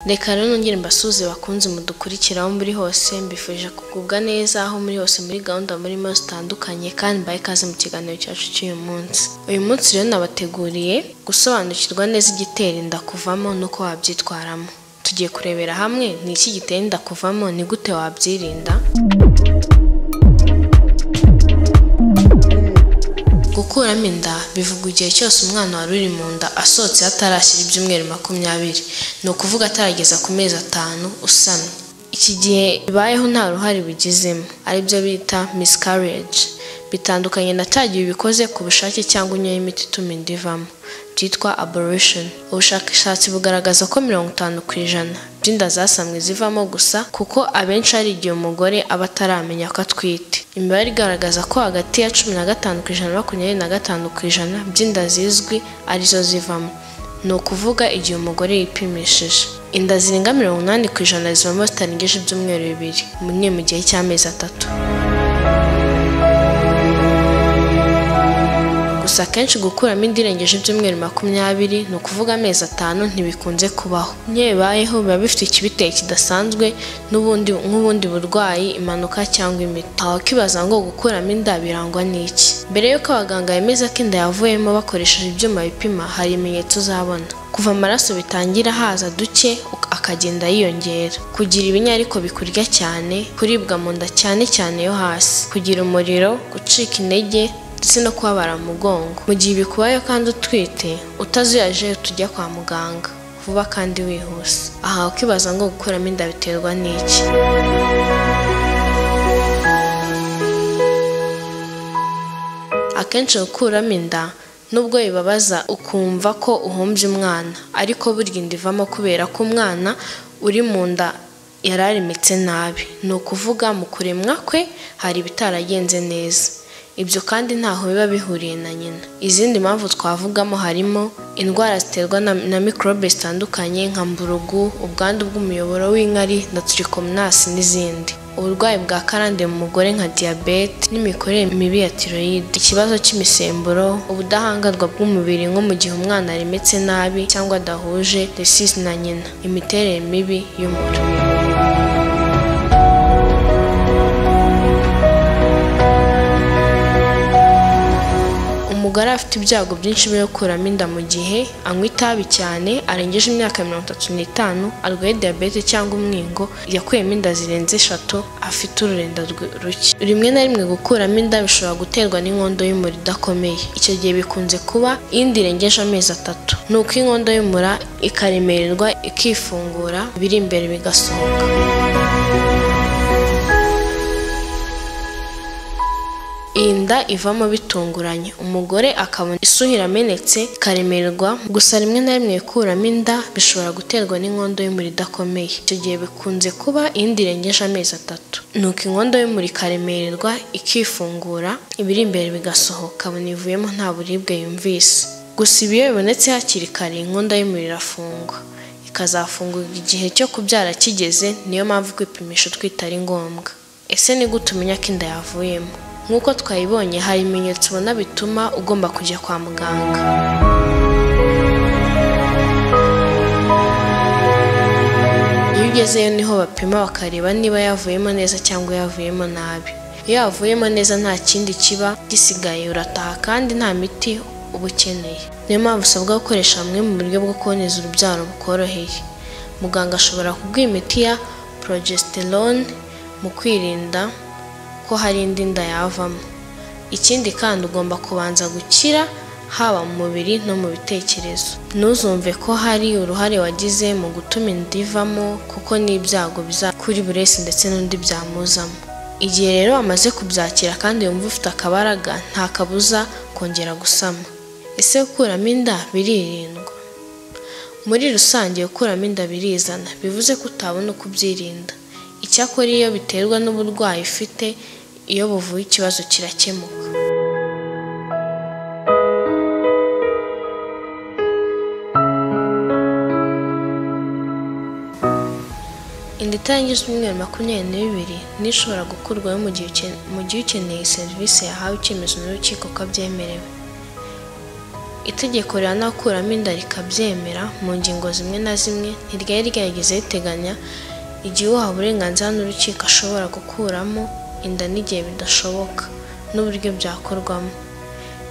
Reka rero nongere mbasuze bakunze mudukurikira aho muri hose, mbifuje kugubwa neza aho muri hose muri gahunda murimo zitandukanye, kandi mbaye ikaze mu kiganiro cyacu cy'uyu munsi. Uyu munsi rero nabateguriye gusobanukirwa neza igitera inda kuvamo nuko wabyitwaramo. Tugiye kurebera hamwe ni iki gitera inda kuvamo, ni gute wabyirinda. Gukuramo inda bivuga igihe cyose umwana wari uri mu nda asohotse hatarashyira ibyumweru 20, ni ukuvuga atarageza ku mezi 5 usamye. Iki gihe bibayeho nta ruhare bigizemo, aribyo bita miscarriage. Bitandukanye na cyagiye ubikoze ku bushake cyangwa unyoye imiti ituma inda ivamo, byitwa abortion. Ubushakashatsi bugaragaza ko 50% by'inda zasamwe zivamo gusa kuko abenshi ari igihe umugore aba ataramenya ko atwite. Imibare igaragaza ko hagati ya 15% na 25% by'inda zizwi arizo zivamo, ni ukuvuga igihe umugore yipimishije. Inda zirenga 80% zivamo zitarengeje ibyumweru 2 mu gihe cy'amezi 3. Gusa kenshi gukuramo inda irengeje ibyumweru 20, ni ukuvuga amezi 5, ntibikunze kubaho. Niyo bibayeho biba bifite ikibiteye kidasanzwe nk'ubundi burwayi, impanuka cyangwa imiti. Aho kibaza ngo gukuramo inda birangwa n'iki? Mbere y'uko abaganga bemeza ko inda yavuyemo bakoresheje ibyuma bipima, hari ibimenyetso uzabona. Kuva amaraso bitangira haza duke akagenda yiyongera, kugira ibinya ariko bikurya cyane, kuribwa mu nda cyane cyane yo hasi, kugira umuriro, gucika intege ndetse no kubabara mu mugongo. Mu gihe bikubayeho kandi utwite, utazuyaje tujya kwa muganga vuba kandi wihuse. Aha ukibaza ngo gukuramo inda biterwa n'iki? Akenshi gukuramo inda nubwo bibabaza ukumva ko uhombye umwana, ariko burya inda ivamo kubera ko umwana uri mu nda yararimitse nabi, ni ukuvuga mu kuremwa kwe hari ibitaragenze neza. Ibyo kandi ntaho biba bihuriye na nyina. Izindi mpamvu twavugamo harimo indwara ziterwa na microbe zitandukanye nka mburugu, ubwandu bw'umuyoboro w'inkari na trichomonas n'izindi. Uburwayi bwa karande mu mugore nka diabete n'imikorere mibi ya thyroid, ikibazo cy'imisemburo, ubudahangarwa bw'umubiri nko mu gihe umwana arimetse nabi cyangwa adahuje resus na nyina, imiterere mibi y'umura. Umugore afite ibyago byinshi byo gukuramo inda mu gihe anywa itabi cyane, arengeje imyaka 35, arwaye diabete cyangwa umwingo, yakuyemo inda zirenze 3, afite ururenda ruke. Rimwe na rimwe gukuramo inda bishobora guterwa n'inkondo y'umura idakomeye. Icyo gihe bikunze kuba inda irengeje amezi 3, nuko inkondo y'umura ikaremererwa ikifungura, biri imbere bigasohoka. Inda ivamo bitunguranye, umugore akabona isuhira amenetse ikaremererwa. Gusa rimwe na rimwe gukuramo inda bishobora guterwa n'inkondo y'umura idakomeye. Icyo gihe bikunze kuba inda irengeje amezi 3, nuko inkondo y'umura ikaremererwa ikifungura, ibiri imbere bigasohoka, abona ivuyemo nta buribwe yumvise. Gusa iyo bibonetse hakiri kare, inkondo y'umura irafungwa, ikazafungurwa igihe cyo kubyara kigeze. Niyo mpamvu kwipimisha utwite ari ngombwa. Ese ni gute umenya ko inda yavuyemo? Nk'uko twayibonye, hari ibimenyetso ubona bituma ugomba kujya kwa muganga. Iyo ugezeyo niho bapima bakareba niba yavuyemo neza cyangwa yavuyemo nabi. Iyo yavuyemo neza nta kindi kiba gisigaye, urataha kandi nta miti uba ukeneye. Niyo mpamvu usabwa gukoresha bumwe mu buryo bwo kuboneza urubyaro bukoroheye. Muganga ashobora kuguha imiti ya progesterone mu kwirinda ko hari indi nda yavamo. Ikindi kandi ugomba kubanza gukira, haba mu mubiri no mu bitekerezo. Ntuzumve ko hari uruhare wagize mu gutuma inda ivamo, kuko n'ibyago biza kuri buri wese ndetse n'undi byamuzamo. Igihe rero wamaze kubyakira kandi wumva ufite akabaraga, nta kabuza kongera gusama. Ese gukuramo inda biririndwa? Muri rusange gukuramo inda birizana, bivuze ko utabona uko ubyirinda. Icyakora iyo biterwa n'uburwayi ufite, iyo buvuye ikibazo kirakemuka. Inda itarengeje ibyumweru 22 nishobora gukurwaho mu gihe ukeneye serivisi yahawe icyemezo n'urukiko ko byemerewe. itegeko rihana gukuramo inda rikabyemera mu ngingo zimwe na zimwe ntiryari ryageze riteganya igihe uhawe uburenganzira n'urukiko ashobora gukuramo inda n'igihe bidashoboka n'uburyo byakorwamo.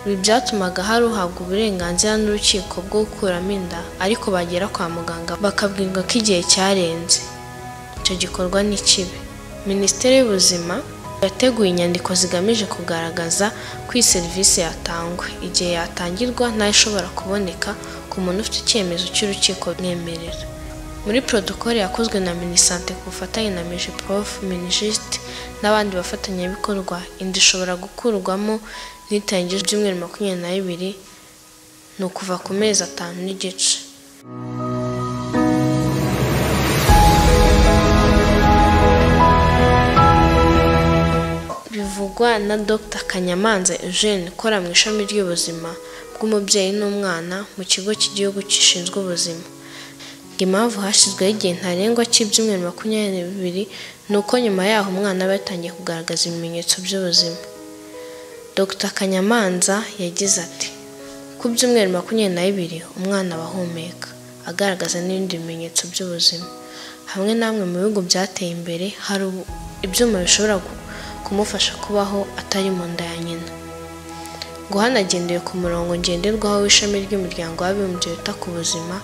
Ibi byatumaga hari uhabwa uburenganzira n'urukiko bwo gukuramo inda ariko bagera kwa muganga bakabwirwa ko igihe cyarenze. Icyo gikorwa ni kibi. Minisiteri y'Ubuzima yateguye inyandiko zigamije kugaragaza ko iyi serivisi yatangwa, igihe yatangirwa n'aho ishobora kuboneka ku muntu ufite icyemezo cy'urukiko bimwemerera. Muri protokole yakozwe na Minisante ku bufatanye na Migeprof, Minijust n'abandi bafatanyabikorwa, inda ishobora gukurwamo n'itarengeje ibyumweru 22, ni ukuva ku mezi 5 n'igice. Bivugwa na Dr. Kanyamanza Eugene ukora mu ishami ry'ubuzima bw'umubyeyi n'umwana mu kigo cy'igihugu gishinzwe ubuzima. Impamvu hashyizweho igihe ntarengwa cy'ibyumweru 22 ni uko nyuma yaho umwana aba yatangiye kugaragaza ibimenyetso by'ubuzima. Dr. Kanyamanza yagize ati ku byumweru 22 umwana aba ahumeka agaragaza n'ibindi bimenyetso by'ubuzima. Hamwe namwe mu bihugu byateye imbere hari ibyuma bishobora kumufasha kubaho atari mu nda ya nyina. Guhanagendeye ku murongo ngenderwaho w'ishami ry'umuryango w'abibumbye wita ku buzima,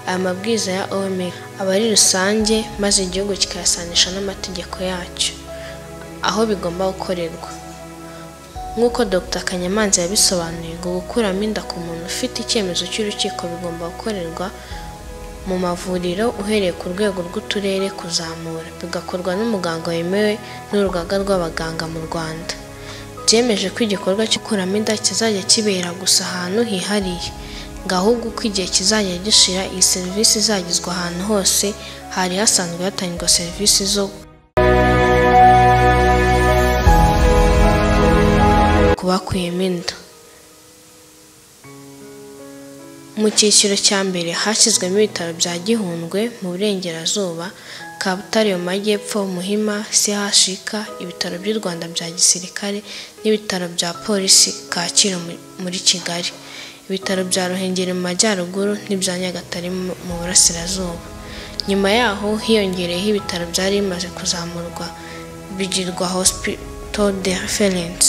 aya mabwiriza ya OMS aba ari rusange maze igihugu kikayasanisha n'amategeko yacyo aho bigomba gukorerwa. Nk'uko Dr. Kanyamanza yabisobanuye, ngo gukuramo inda ku muntu ufite icyemezo cy'urukiko bigomba gukorerwa mu mavuriro uhereye ku rwego rw'uturere kuzamura, bigakorwa n'umuganga wemewe n'urugaga rw'abaganga mu Rwanda. Byemeje ko igikorwa cyo gukuramo inda kizajya kibera gusa ahantu hihariye, ngo ahubwo uko igihe kizajya gishira iyi serivisi izagizwa ahantu hose hari hasanzwe hatangirwa serivisi zo kubakuyemo inda. Mu cyiciro cya mbere hashyizwemo ibitaro bya Gihundwe mu burengerazuba, Kabutare mu majyepfo, Muhima, CHUK, ibitaro by'u Rwanda bya gisirikare n'ibitaro bya polisi Kacyiru muri Kigali, ibitaro bya Ruhengeri mu majyaruguru n'ibya Nyagatare mu burasirazuba. Nyuma yaho hiyongereyeho ibitaro byari bimaze kuzamurwa bigirwa Hospital de Reference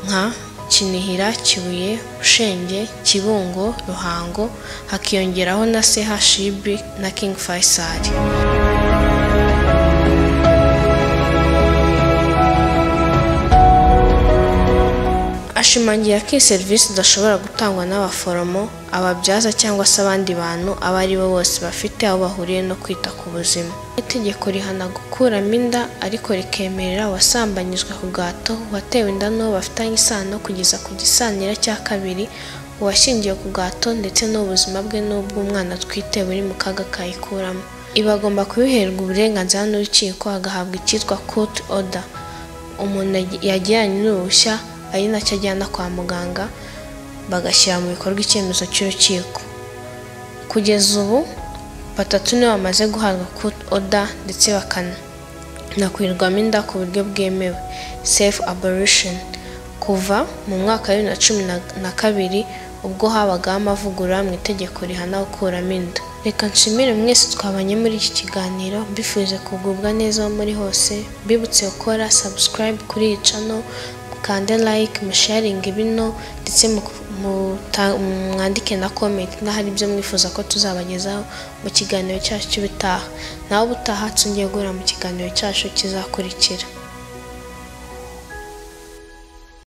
nka Kinihira, Kibuye, Bushenge, Kibungo, Ruhango, hakiyongeraho na CHUB na King Faisal. Ashimangira ko iyi serivisi idashobora gutangwa n'abaforomo, ababyaza cyangwa se abandi bantu abo ari bo bose bafite aho bahuriye no kwita ku buzima. Itegeko rihana gukuramo inda ariko rikemerera uwasambanyijwe ku gahato, uwatewe inda n'uwo bafitanye isano kugeza ku gisanira cya kabiri, uwashyingiwe ku gahato ndetse n'ubuzima bwe n'ubw'umwana atwite buri mu kaga kayikuramo. Ibi agomba kubiherwa uburenganzira n'urukiko, agahabwa icyitwa court order. Umuntu yagiranye n'uruhushya ari nacyo ajyana kwa muganga bagashyira mu bikorwa icyemezo cy'urukiko. Kugeza ubu 3 nibo bamaze guhabwa court order ndetse bakanakurirwamo inda ku buryo bwemewe safe abortion kuva mu mwaka wa 2012 ubwo habagaho amavugurura mu itegeko rihana gukuramo inda. Reka nshimire mwese twabanye muri iki kiganiro, mbifuze kugubwa neza aho muri hose, mbibutse gukora subscribe kuri iyi channel, kande like, musharinge bino ndetse mwandike na comment n'ahari ibyo mwifuza ko tuzabagezaho mu kiganiro cyacu cy'ubutaha. Naho ubutaha tuzongeye guhura mu kiganiro cyacu kizakurikira.